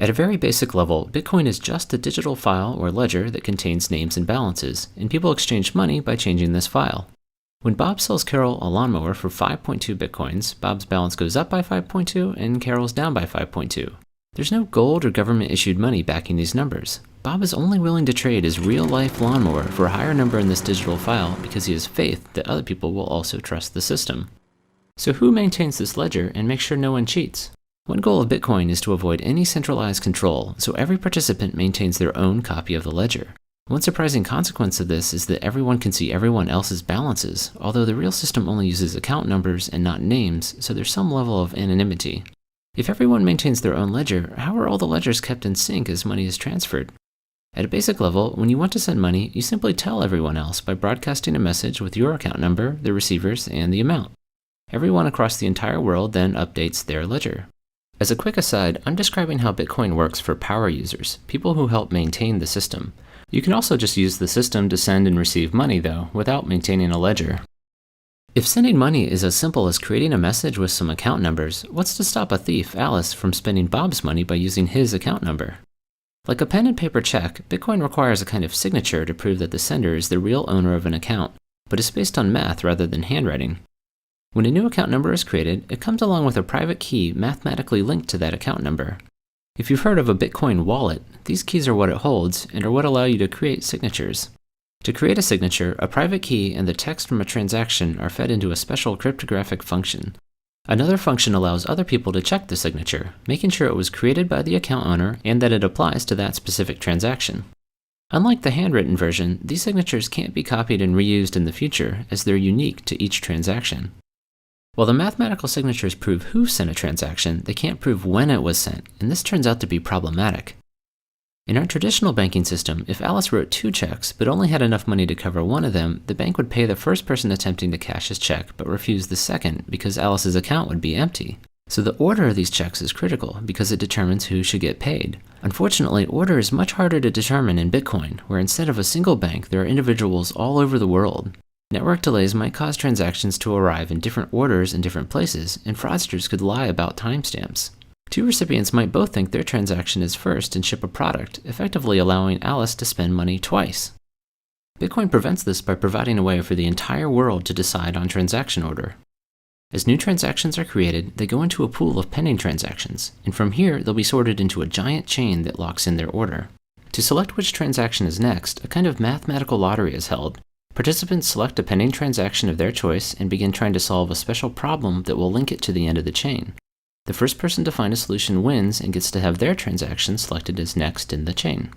At a very basic level, Bitcoin is just a digital file or ledger that contains names and balances, and people exchange money by changing this file. When Bob sells Carol a lawnmower for 5.2 Bitcoins, Bob's balance goes up by 5.2 and Carol's down by 5.2. There's no gold or government-issued money backing these numbers. Bob is only willing to trade his real-life lawnmower for a higher number in this digital file because he has faith that other people will also trust the system. So who maintains this ledger and makes sure no one cheats? One goal of Bitcoin is to avoid any centralized control, so every participant maintains their own copy of the ledger. One surprising consequence of this is that everyone can see everyone else's balances, although the real system only uses account numbers and not names, so there's some level of anonymity. If everyone maintains their own ledger, how are all the ledgers kept in sync as money is transferred? At a basic level, when you want to send money, you simply tell everyone else by broadcasting a message with your account number, the receivers, and the amount. Everyone across the entire world then updates their ledger. As a quick aside, I'm describing how Bitcoin works for power users, people who help maintain the system. You can also just use the system to send and receive money, though, without maintaining a ledger. If sending money is as simple as creating a message with some account numbers, what's to stop a thief, Alice, from spending Bob's money by using his account number? Like a pen and paper check, Bitcoin requires a kind of signature to prove that the sender is the real owner of an account, but is based on math rather than handwriting. When a new account number is created, it comes along with a private key mathematically linked to that account number. If you've heard of a Bitcoin wallet, these keys are what it holds and are what allow you to create signatures. To create a signature, a private key and the text from a transaction are fed into a special cryptographic function. Another function allows other people to check the signature, making sure it was created by the account owner and that it applies to that specific transaction. Unlike the handwritten version, these signatures can't be copied and reused in the future, as they're unique to each transaction. While the mathematical signatures prove who sent a transaction, they can't prove when it was sent, and this turns out to be problematic. In our traditional banking system, if Alice wrote 2 checks but only had enough money to cover one of them, the bank would pay the first person attempting to cash his check but refuse the second because Alice's account would be empty. So the order of these checks is critical because it determines who should get paid. Unfortunately, order is much harder to determine in Bitcoin, where instead of a single bank, there are individuals all over the world. Network delays might cause transactions to arrive in different orders in different places, and fraudsters could lie about timestamps. 2 recipients might both think their transaction is first and ship a product, effectively allowing Alice to spend money twice. Bitcoin prevents this by providing a way for the entire world to decide on transaction order. As new transactions are created, they go into a pool of pending transactions, and from here they'll be sorted into a giant chain that locks in their order. To select which transaction is next, a kind of mathematical lottery is held. Participants select a pending transaction of their choice and begin trying to solve a special problem that will link it to the end of the chain. The first person to find a solution wins and gets to have their transaction selected as next in the chain.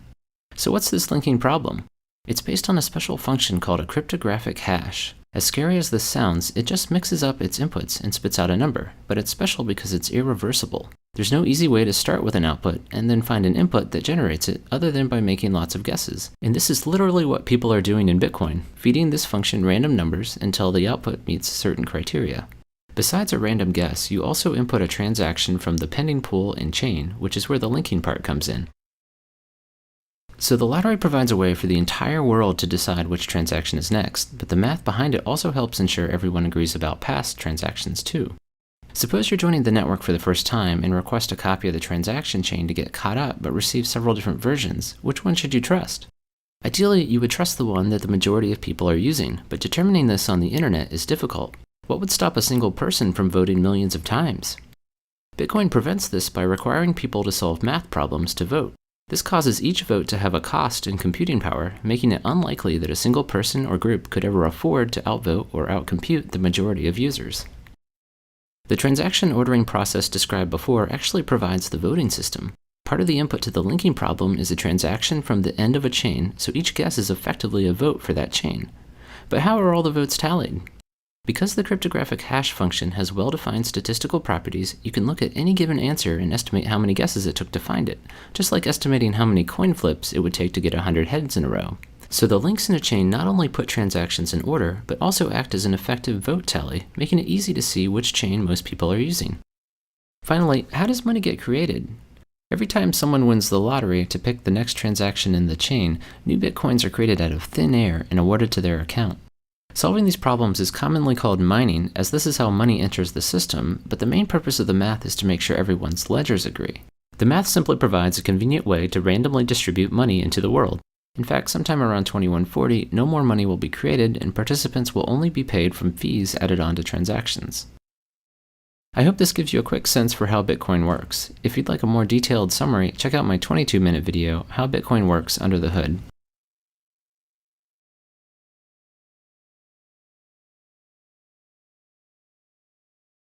So what's this linking problem? It's based on a special function called a cryptographic hash. As scary as this sounds, it just mixes up its inputs and spits out a number, but it's special because it's irreversible. There's no easy way to start with an output and then find an input that generates it other than by making lots of guesses. And this is literally what people are doing in Bitcoin, feeding this function random numbers until the output meets certain criteria. Besides a random guess, you also input a transaction from the pending pool and chain, which is where the linking part comes in. So the lottery provides a way for the entire world to decide which transaction is next, but the math behind it also helps ensure everyone agrees about past transactions too. Suppose you're joining the network for the first time and request a copy of the transaction chain to get caught up but receive several different versions. Which one should you trust? Ideally, you would trust the one that the majority of people are using, but determining this on the internet is difficult. What would stop a single person from voting millions of times? Bitcoin prevents this by requiring people to solve math problems to vote. This causes each vote to have a cost in computing power, making it unlikely that a single person or group could ever afford to outvote or outcompute the majority of users. The transaction ordering process described before actually provides the voting system. Part of the input to the linking problem is a transaction from the end of a chain, so each guess is effectively a vote for that chain. But how are all the votes tallied? Because the cryptographic hash function has well-defined statistical properties, you can look at any given answer and estimate how many guesses it took to find it, just like estimating how many coin flips it would take to get 100 heads in a row. So the links in a chain not only put transactions in order, but also act as an effective vote tally, making it easy to see which chain most people are using. Finally, how does money get created? Every time someone wins the lottery to pick the next transaction in the chain, new bitcoins are created out of thin air and awarded to their account. Solving these problems is commonly called mining, as this is how money enters the system, but the main purpose of the math is to make sure everyone's ledgers agree. The math simply provides a convenient way to randomly distribute money into the world. In fact, sometime around 2140, no more money will be created and participants will only be paid from fees added onto transactions. I hope this gives you a quick sense for how Bitcoin works. If you'd like a more detailed summary, check out my 22-minute video, How Bitcoin Works Under the Hood.